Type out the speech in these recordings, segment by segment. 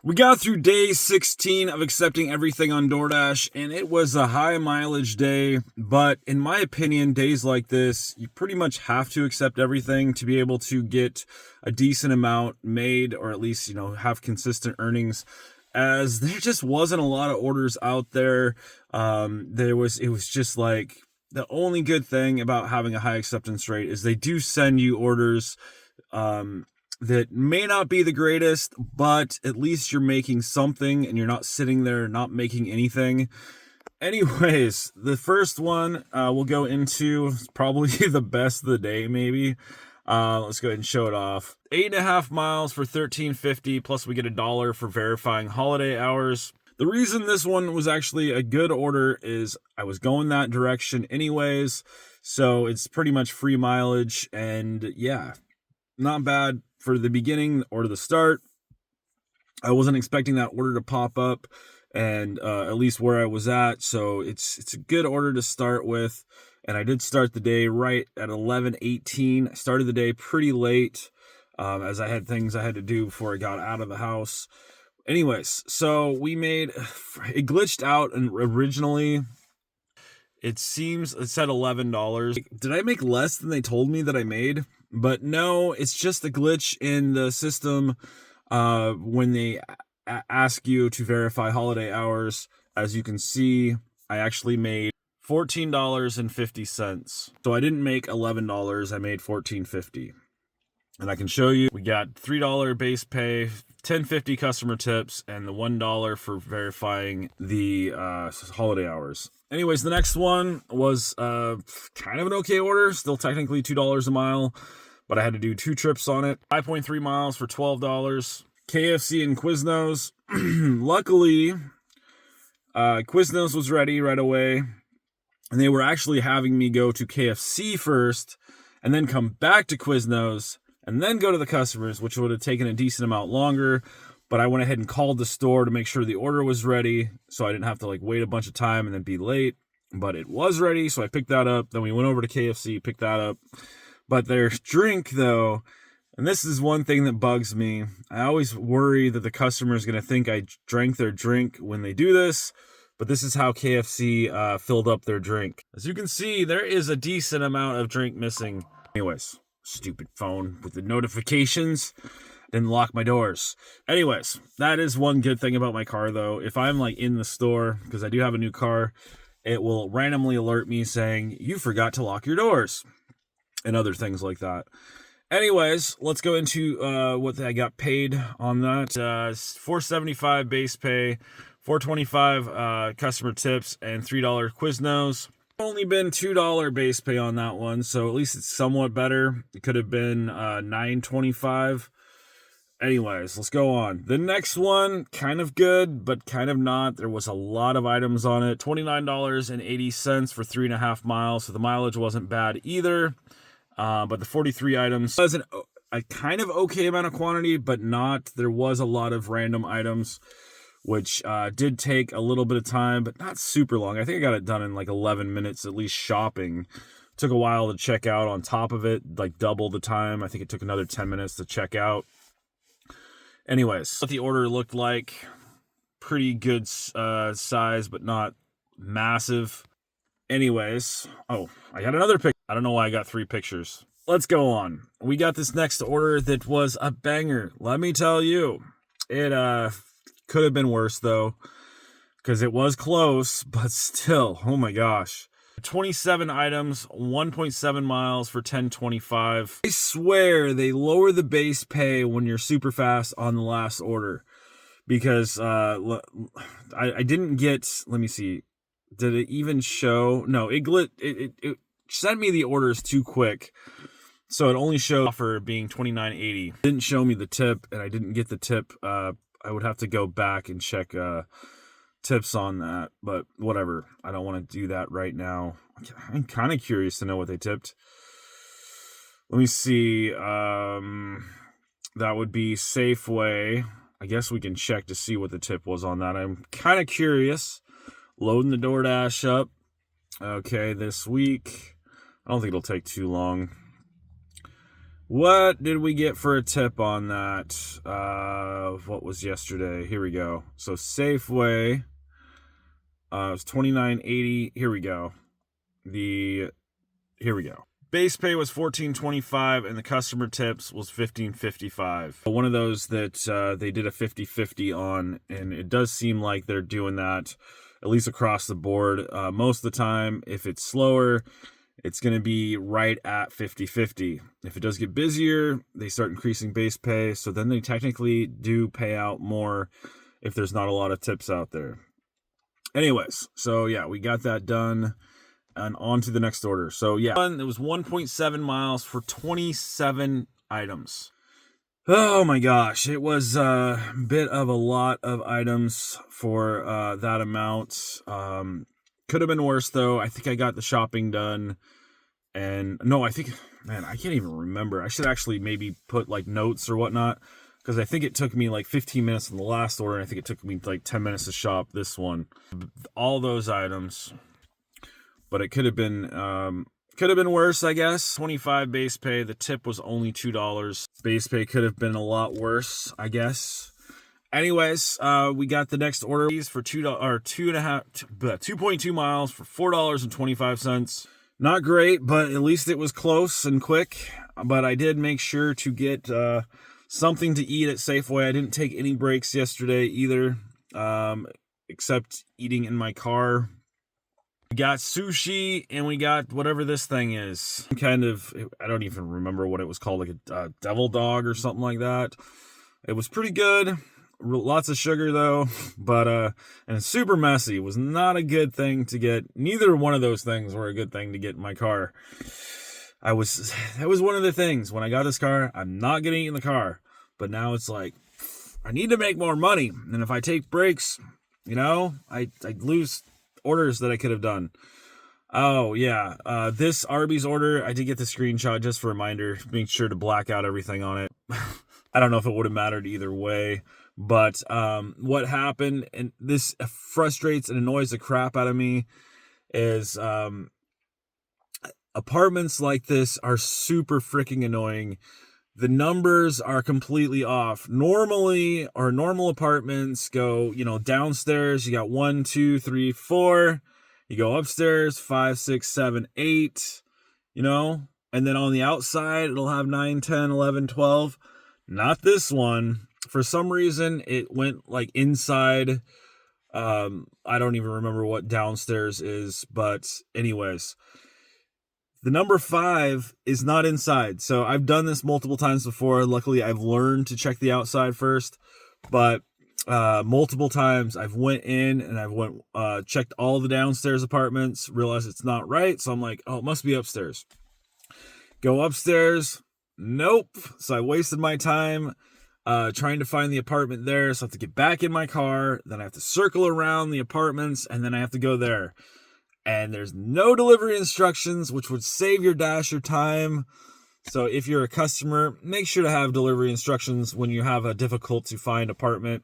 We got through day 16 of accepting everything on DoorDash, and it was a high mileage day. But in my opinion, days like this, you pretty much have to accept everything to be able to get a decent amount made, or at least, have consistent earnings, as there just wasn't a lot of orders out there. It was just like, the only good thing about having a high acceptance rate is they do send you orders, that may not be the greatest, but at least you're making something and you're not sitting there not making anything. Anyways, the first one we'll go into probably the best of the day, maybe. Let's go ahead and show it off. 8.5 miles for $13.50, plus we get $1 for verifying holiday hours. The reason this one was actually a good order is I was going that direction anyways, so it's pretty much free mileage, and yeah, not bad for the beginning or the start. I wasn't expecting that order to pop up, and at least where I was at, so it's a good order to start with. And I did start the day right at 11:18. I started the day pretty late, as I had things I had to do before I got out of the house. Anyways, so it glitched out, and originally it said $11. Did I make less than they told me that I made? But no, it's just a glitch in the system when they ask you to verify holiday hours. As you can see, I actually made $14.50. So I didn't make $11, I made $14.50. And I can show you, we got $3 base pay, $10.50 customer tips, and the $1 for verifying the holiday hours. Anyways, the next one was kind of an okay order, still technically $2 a mile, but I had to do 2 trips on it. 5.3 miles for $12. KFC and Quiznos. Luckily, Quiznos was ready right away, and they were actually having me go to KFC first, and then come back to Quiznos, and then go to the customers, which would have taken a decent amount longer. But I went ahead and called the store to make sure the order was ready, so I didn't have to wait a bunch of time and then be late. But it was ready, so I picked that up. Then we went over to KFC, picked that up. But their drink, though, and this is one thing that bugs me. I always worry that the customer is going to think I drank their drink when they do this. But this is how KFC filled up their drink. As you can see, there is a decent amount of drink missing. Anyways, stupid phone with the notifications. Didn't lock my doors. Anyways, that is one good thing about my car, though. If I'm in the store, because I do have a new car, it will randomly alert me saying, you forgot to lock your doors, and other things like that. Anyways, let's go into what I got paid on that. $4.75 base pay, $4.25 customer tips, and $3 Quiznos. Only been $2 base pay on that one, so at least it's somewhat better. It could have been $9.25. Anyways, let's go on. The next one, kind of good, but kind of not. There was a lot of items on it. $29.80 for 3.5 miles, so the mileage wasn't bad either. But the 43 items was a kind of okay amount of quantity, but not. There was a lot of random items, which did take a little bit of time, but not super long. I think I got it done in 11 minutes, at least shopping. Took a while to check out on top of it, double the time. I think it took another 10 minutes to check out. Anyways, what the order looked like, pretty good size, but not massive. Anyways, I got another picture. I don't know why I got 3 pictures. Let's go on. We got this next order that was a banger. Let me tell you, it could have been worse, though, because it was close, but still, oh my gosh. 27 items, 1.7 miles for $10.25. I swear they lower the base pay when you're super fast on the last order, because I didn't get, let me see, did it even show? No, it sent me the orders too quick, so it only showed offer being $29.80. It didn't show me the tip, and I didn't get the tip. I would have to go back and check tips on that, but whatever. I don't want to do that right now. I'm kind of curious to know what they tipped. Let me see. That would be Safeway. I guess we can check to see what the tip was on that. I'm kind of curious. Loading the DoorDash up. Okay, this week. I don't think it'll take too long. What did we get for a tip on that? What was yesterday? Here we go. So Safeway, it was $29.80. Here we go. Here we go. Base pay was $14.25 and the customer tips was $15.55. One of those that they did a 50-50 on, and it does seem like they're doing that at least across the board. Most of the time, if it's slower, it's going to be right at 50-50. If it does get busier, they start increasing base pay, so then they technically do pay out more if there's not a lot of tips out there. Anyways, so yeah, we got that done. And on to the next order. So yeah, it was 1.7 miles for 27 items. Oh my gosh, it was a bit of a lot of items for that amount. Could have been worse though. I think I got the shopping done. And no, I think, man, I can't even remember. I should actually maybe put like notes or whatnot, because I think it took me like 15 minutes in the last order. And I think it took me like 10 minutes to shop this one. All those items. But it could have been worse, I guess. 25 base pay. The tip was only $2. Base pay could have been a lot worse, I guess. Anyways, we got the next order for $2.2 miles for $4.25. Not great, but at least it was close and quick. But I did make sure to get something to eat at Safeway. I didn't take any breaks yesterday either, except eating in my car. We got sushi, and we got whatever this thing is. Kind of, I don't even remember what it was called, like a devil dog or something like that. It was pretty good. Lots of sugar, though. But, and super messy. It was not a good thing to get. Neither one of those things were a good thing to get in my car. That was one of the things. When I got this car, I'm not going to eat in the car. But now it's like, I need to make more money. And if I take breaks, I lose orders that I could have done. Oh yeah, this Arby's order, I did get the screenshot just for a reminder. Make sure to black out everything on it. I don't know if it would have mattered either way, but what happened, and this frustrates and annoys the crap out of me, is apartments like this are super freaking annoying. The numbers are completely off. Normally, our normal apartments go, downstairs, you got 1, 2, 3, 4. You go upstairs, 5, 6, 7, 8, and then on the outside, it'll have 9, 10, 11, 12. Not this one. For some reason, it went like inside. I don't even remember what downstairs is, but anyways. The number 5 is not inside. So I've done this multiple times before. Luckily, I've learned to check the outside first. But multiple times I've went in and I've checked all the downstairs apartments, realized it's not right. So I'm like, oh, it must be upstairs. Go upstairs. Nope. So I wasted my time trying to find the apartment there. So I have to get back in my car. Then I have to circle around the apartments and then I have to go there. And there's no delivery instructions, which would save your Dasher time. So if you're a customer, make sure to have delivery instructions when you have a difficult to find apartment,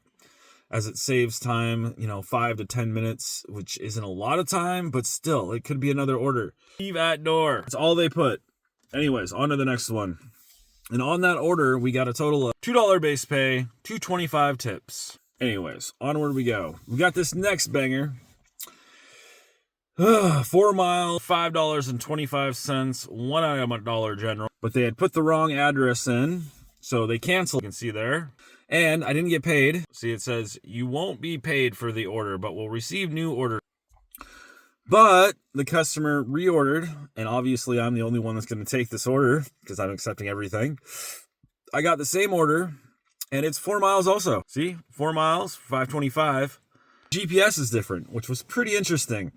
as it saves time, 5 to 10 minutes, which isn't a lot of time, but still, it could be another order. Leave at door. That's all they put. Anyways, on to the next one. And on that order, we got a total of $2 base pay, $2.25 tips. Anyways, onward we go. We got this next banger. 4 mile, $5.25, one item at Dollar General. But they had put the wrong address in, so they canceled. You can see there. And I didn't get paid. See, it says, you won't be paid for the order, but will receive new order. But the customer reordered, and obviously I'm the only one that's going to take this order, because I'm accepting everything. I got the same order, and it's 4 miles also. See, 4 miles, $5.25. GPS is different, which was pretty interesting.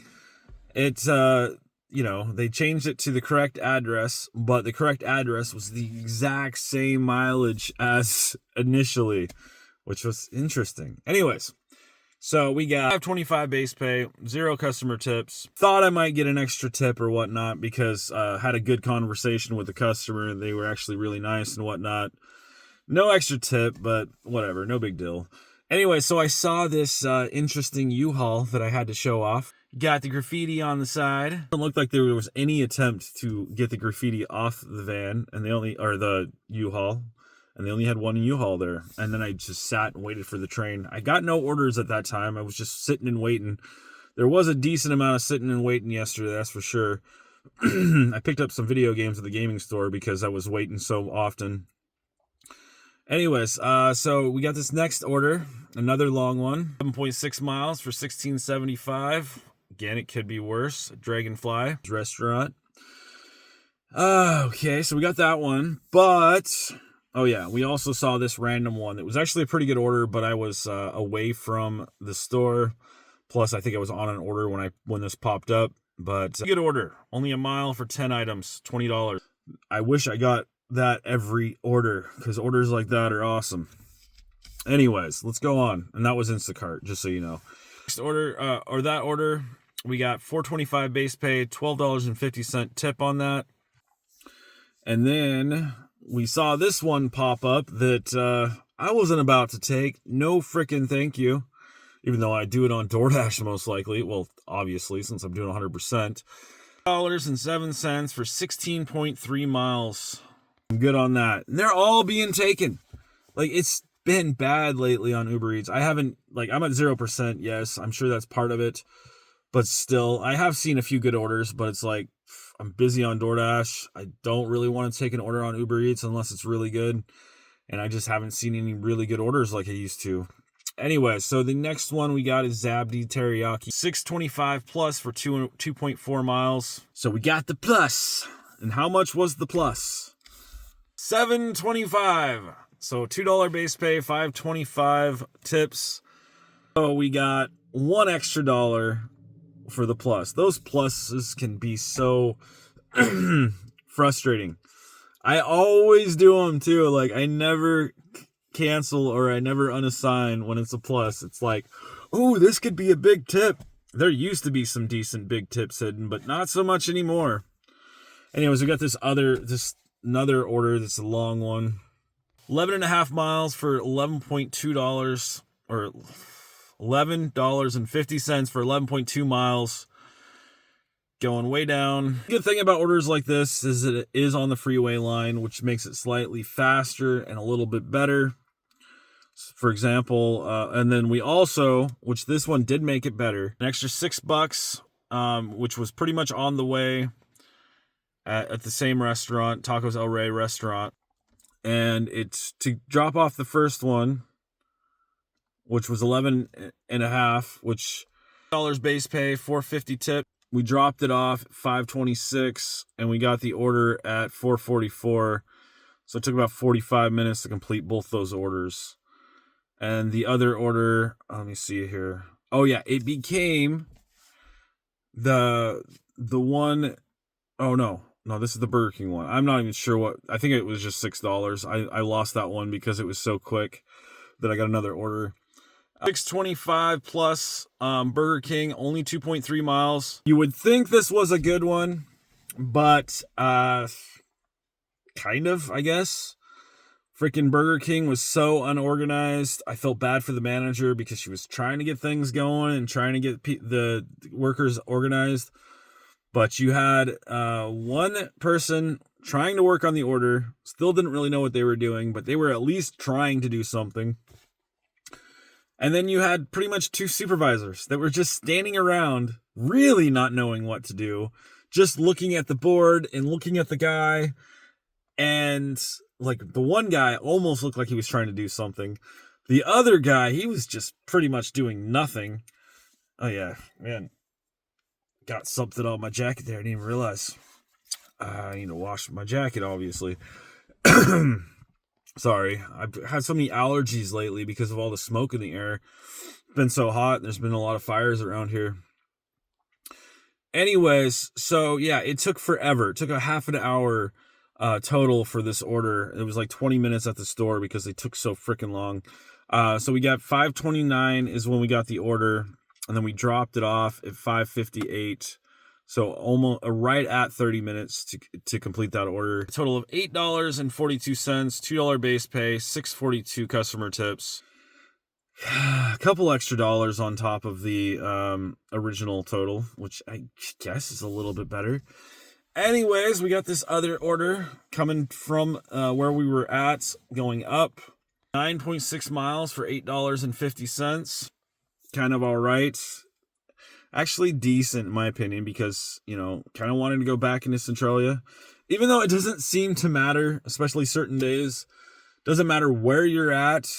It's, they changed it to the correct address, but the correct address was the exact same mileage as initially, which was interesting. Anyways, so we got $5.25 base pay, 0 customer tips. Thought I might get an extra tip or whatnot because had a good conversation with the customer. They were actually really nice and whatnot. No extra tip, but whatever, no big deal. Anyway, so I saw this interesting U-Haul that I had to show off. Got the graffiti on the side. It didn't look like there was any attempt to get the graffiti off the van, and the U-Haul, and they only had one U-Haul there. And then I just sat and waited for the train. I got no orders at that time. I was just sitting and waiting. There was a decent amount of sitting and waiting yesterday, that's for sure. I picked up some video games at the gaming store because I was waiting so often. Anyways, so we got this next order, another long one, 7.6 miles for $16.75. Again, it could be worse. Dragonfly restaurant. Okay, so we got that one, but oh yeah, we also saw this random one. It was actually a pretty good order, but I was away from the store. Plus, I think I was on an order when this popped up. But good order, only a mile for 10 items, $20. I wish I got that every order, because orders like that are awesome. Anyways, let's go on. And that was Instacart, just so you know. Next order, we got $4.25 base pay, $12.50 tip on that. And then we saw this one pop up that I wasn't about to take. No freaking thank you. Even though I do it on DoorDash most likely. Well, obviously, since I'm doing 100%. $7 for 16.3 miles. I'm good on that. And they're all being taken. Like, it's been bad lately on Uber Eats. I'm at 0%, yes. I'm sure that's part of it. But still, I have seen a few good orders, but it's like, I'm busy on DoorDash. I don't really want to take an order on Uber Eats unless it's really good. And I just haven't seen any really good orders like I used to. Anyway, so the next one we got is Zabdi Teriyaki. $6.25 plus for 2.4 miles. So we got the plus. And how much was the plus? $7.25. So $2 base pay, $5.25 tips. So we got $1 extra for the plus. Those pluses can be so frustrating. I always do them too. Like, I never cancel or I never unassign when it's a plus. It's like, oh, this could be a big tip. There used to be some decent big tips hidden, but not so much anymore. Anyways, we got this another order that's a long one. 11.5 miles for $11.2, or $11.50 for 11.2 miles. Going way down. Good thing about orders like this is that it is on the freeway line, which makes it slightly faster and a little bit better. For example, and then we also, which this one did make it better, an extra $6, which was pretty much on the way at the same restaurant, Tacos El Rey restaurant. And it's to drop off the first one, which was 11.5, which $1 base pay, $4.50 tip. We dropped it off at $5.26, and we got the order at $4.44. So it took about 45 minutes to complete both those orders. And the other order, let me see here. Oh yeah, it became the one. Oh no, this is the Burger King one. I'm not even sure what. I think it was just $6. I lost that one because it was so quick that I got another order. $6.25 plus Burger King, only 2.3 miles. You would think this was a good one, but kind of, I guess. Freaking Burger King was so unorganized. I felt bad for the manager because she was trying to get things going and trying to get the workers organized. But you had one person trying to work on the order, still didn't really know what they were doing, but they were at least trying to do something. And then you had pretty much two supervisors that were just standing around, really not knowing what to do, just looking at the board and looking at the guy. And like, the one guy almost looked like he was trying to do something. The other guy, he was just pretty much doing nothing. Oh yeah, man. Got something on my jacket there. I didn't even realize. I need to wash my jacket, obviously. Sorry, I've had so many allergies lately because of all the smoke in the air. It's been so hot. There's been a lot of fires around here. Anyways, so yeah, it took forever. It took a half an hour total for this order. It was like 20 minutes at the store because they took so freaking long. So we got $5.29 is when we got the order, and then we dropped it off at $5.58. So almost right at 30 minutes to complete that order. A total of $8.42, $2 base pay, $6.42 customer tips. a couple extra dollars on top of the original total, which I guess is a little bit better. Anyways, we got this other order coming from where we were at, going up 9.6 miles for $8.50. Kind of all right. Actually decent in my opinion, because, kind of wanted to go back into Centralia. Even though it doesn't seem to matter, especially certain days, doesn't matter where you're at,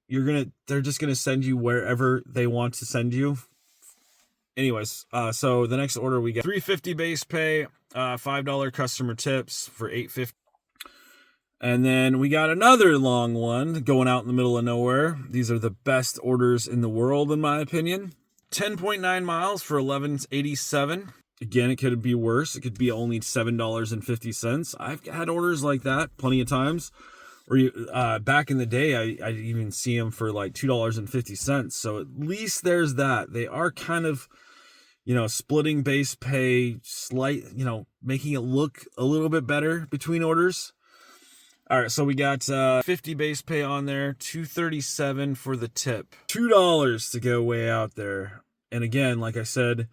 they're just gonna send you wherever they want to send you. Anyways, so the next order we get $3.50 base pay, $5 customer tips for $8.50. And then we got another long one going out in the middle of nowhere. These are the best orders in the world, in my opinion. 10.9 miles for $11.87. Again, it could be worse. It could be only $7.50. I've had orders like that plenty of times. Or back in the day, I even see them for like $2.50. So at least there's that. They are kind of, splitting base pay, making it look a little bit better between orders. All right, so we got 50 base pay on there, $2.37 for the tip, $2 to go way out there. And again, like I said,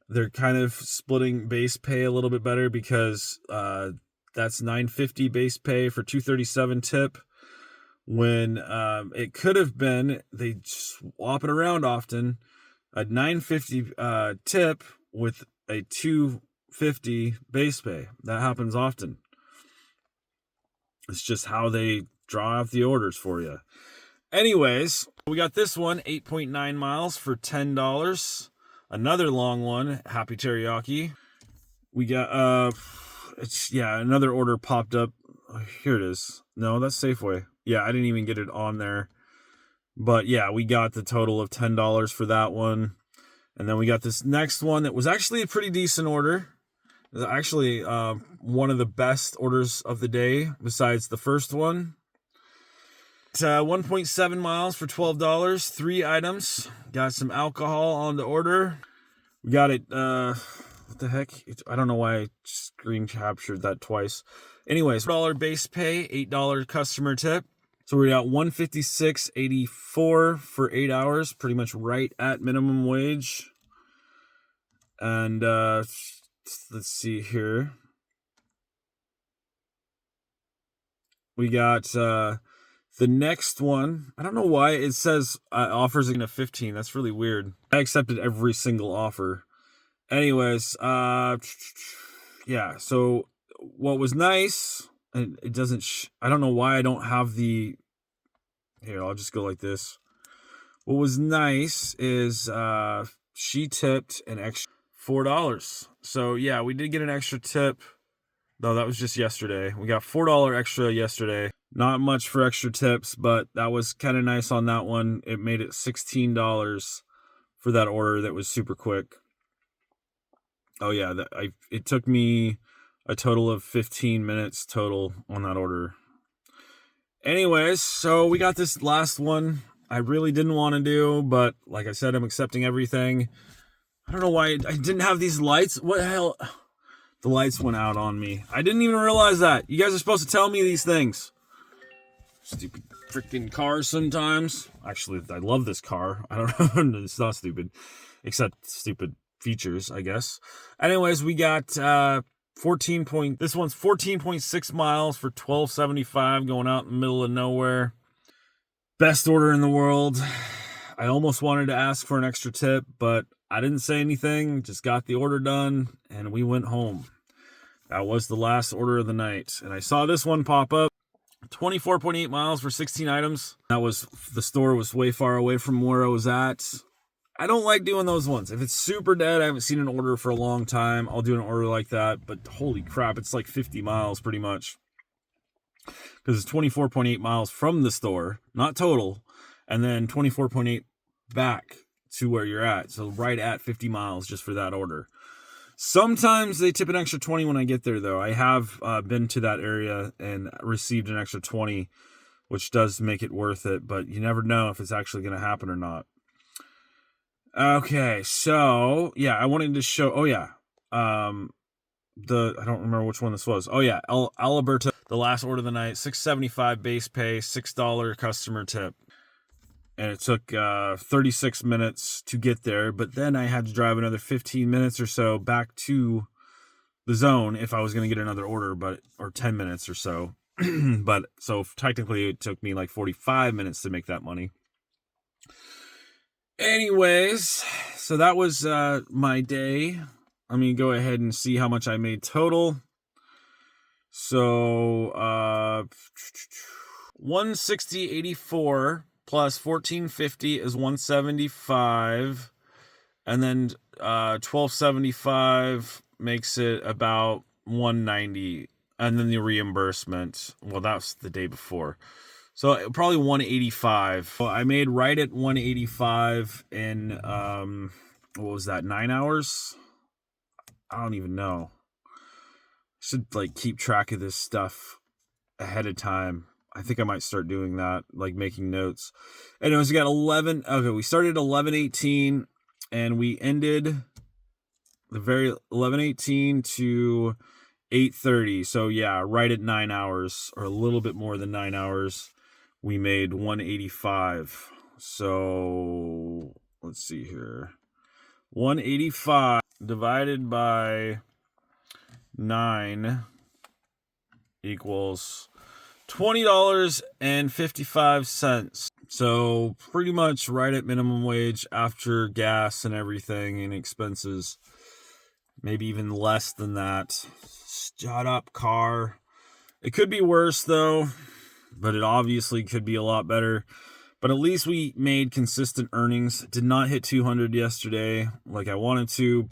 they're kind of splitting base pay a little bit better, because that's $9.50 base pay for $2.37 tip. When it could have been, they swap it around often, a $9.50 tip with a $2.50 base pay. That happens often. It's just how they draw out the orders for you. Anyways, we got this one, 8.9 miles for $10. Another long one, Happy Teriyaki. We got, another order popped up. Here it is. No, that's Safeway. Yeah, I didn't even get it on there. But yeah, we got the total of $10 for that one. And then we got this next one that was actually a pretty decent order. It was actually one of the best orders of the day besides the first one. It's 1.7 miles for $12, 3 items. Got some alcohol on the order. We got it, what the heck? I don't know why I screen captured that twice. Anyways, $4 base pay, $8 customer tip. So we got $156.84 for 8 hours, pretty much right at minimum wage. And let's see here. We got the next one. I don't know why it says offers a 15. That's really weird. I accepted every single offer. Anyways, yeah. So what was nice, and it doesn't. I don't know why I don't have the. Here, I'll just go like this. What was nice is she tipped an extra $4. So yeah, we did get an extra tip. No, that was just yesterday. We got $4 extra yesterday. Not much for extra tips, but that was kind of nice on that one. It made it $16 for that order that was super quick. Oh yeah, it took me a total of 15 minutes total on that order. Anyways, so we got this last one I really didn't want to do, but like I said, I'm accepting everything. I don't know why I didn't have these lights. What the hell? The lights went out on me. I didn't even realize that. You guys are supposed to tell me these things. Stupid freaking cars sometimes. Actually, I love this car. I don't know. It's not stupid. Except stupid features, I guess. Anyways, we got this one's 14.6 miles for $12.75 going out in the middle of nowhere. Best order in the world. I almost wanted to ask for an extra tip, but I didn't say anything. Just got the order done and we went home. That was the last order of the night. And I saw this one pop up. 24.8 miles for 16 items. The store was way far away from where I was at. I don't like doing those ones. If it's super dead, I haven't seen an order for a long time, I'll do an order like that. But holy crap, it's like 50 miles pretty much. Because it's 24.8 miles from the store, not total, and then 24.8 back to where you're at. So right at 50 miles just for that order. Sometimes they tip an extra 20 when I get there, though. I have been to that area and received an extra 20, which does make it worth it. But you never know if it's actually going to happen or not. Okay, so yeah, I wanted to show. Oh yeah, I don't remember which one this was. Oh yeah, Alberta, the last order of the night, $6.75 base pay, $6 customer tip. and it took 36 minutes to get there. But then I had to drive another 15 minutes or so back to the zone if I was going to get another order, or 10 minutes or so. But so technically it took me like 45 minutes to make that money. Anyways, so that was my day. Let me go ahead and see how much I made total. So 160.84 plus 14.50 is 175, and then 12.75 makes it about 190, and then the reimbursement, well, that's the day before, so probably 185. So I made right at 185 in what was that, 9 hours? I don't even know. Should like keep track of this stuff ahead of time. I think I might start doing that, like making notes. Anyways, we got 11. Okay, we started at 11:18 and we ended the very 11:18 to 8:30. So yeah, right at 9 hours, or a little bit more than 9 hours, we made 185. So let's see here. 185 divided by 9 equals $20.55. So pretty much right at minimum wage after gas and everything and expenses. Maybe even less than that. Shut up, car. It could be worse though, but it obviously could be a lot better. But at least we made consistent earnings. Did not hit 200 yesterday like I wanted to,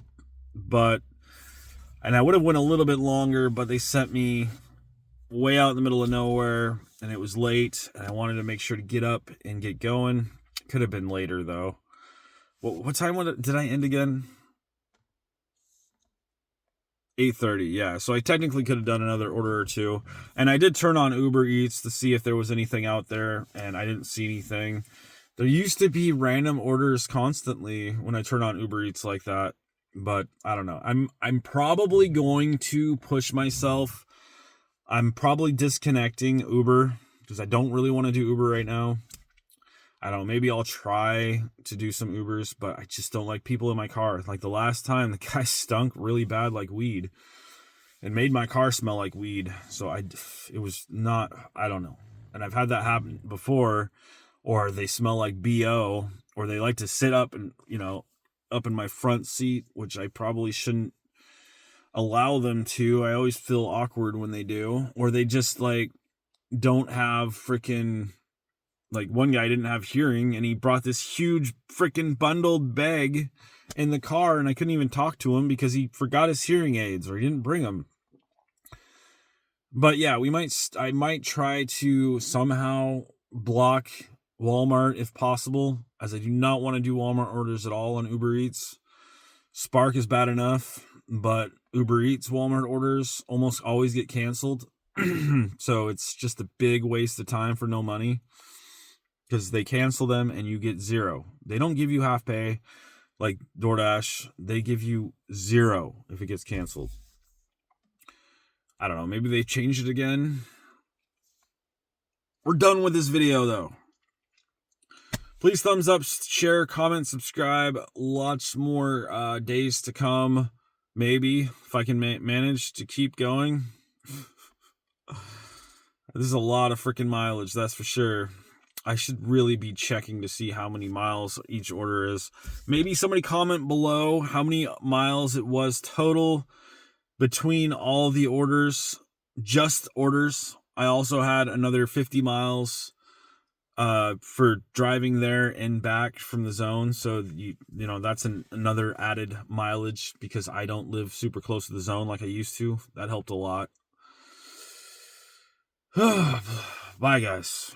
and I would have went a little bit longer, but they sent me way out in the middle of nowhere, and it was late, and I wanted to make sure to get up and get going. Could have been later, though. What time did I end again? 8:30, yeah. So I technically could have done another order or two. And I did turn on Uber Eats to see if there was anything out there, and I didn't see anything. There used to be random orders constantly when I turn on Uber Eats like that. But I don't know. I'm probably going to push myself. I'm probably disconnecting Uber because I don't really want to do Uber right now. I don't know. Maybe I'll try to do some Ubers, but I just don't like people in my car. Like the last time, the guy stunk really bad like weed and made my car smell like weed. So it was not, I don't know. And I've had that happen before, or they smell like BO, or they like to sit up and, up in my front seat, which I probably shouldn't allow them to. I always feel awkward when they do. Or they just like don't have freaking, like one guy didn't have hearing and he brought this huge freaking bundled bag in the car, and I couldn't even talk to him because he forgot his hearing aids or he didn't bring them. But yeah, I might try to somehow block Walmart if possible, as I do not want to do Walmart orders at all on Uber Eats. Spark is bad enough, but Uber Eats Walmart orders almost always get canceled. So it's just a big waste of time for no money, because they cancel them and you get zero. They don't give you half pay like DoorDash. They give you zero if it gets canceled. I don't know. Maybe they changed it again. We're done with this video though. Please thumbs up, share, comment, subscribe. Lots more days to come. Maybe, if I can manage to keep going. This is a lot of freaking mileage, that's for sure. I should really be checking to see how many miles each order is. Maybe somebody comment below how many miles it was total between all the orders, just orders. I also had another 50 miles for driving there and back from the zone. So, that's another added mileage because I don't live super close to the zone like I used to. That helped a lot. Bye, guys.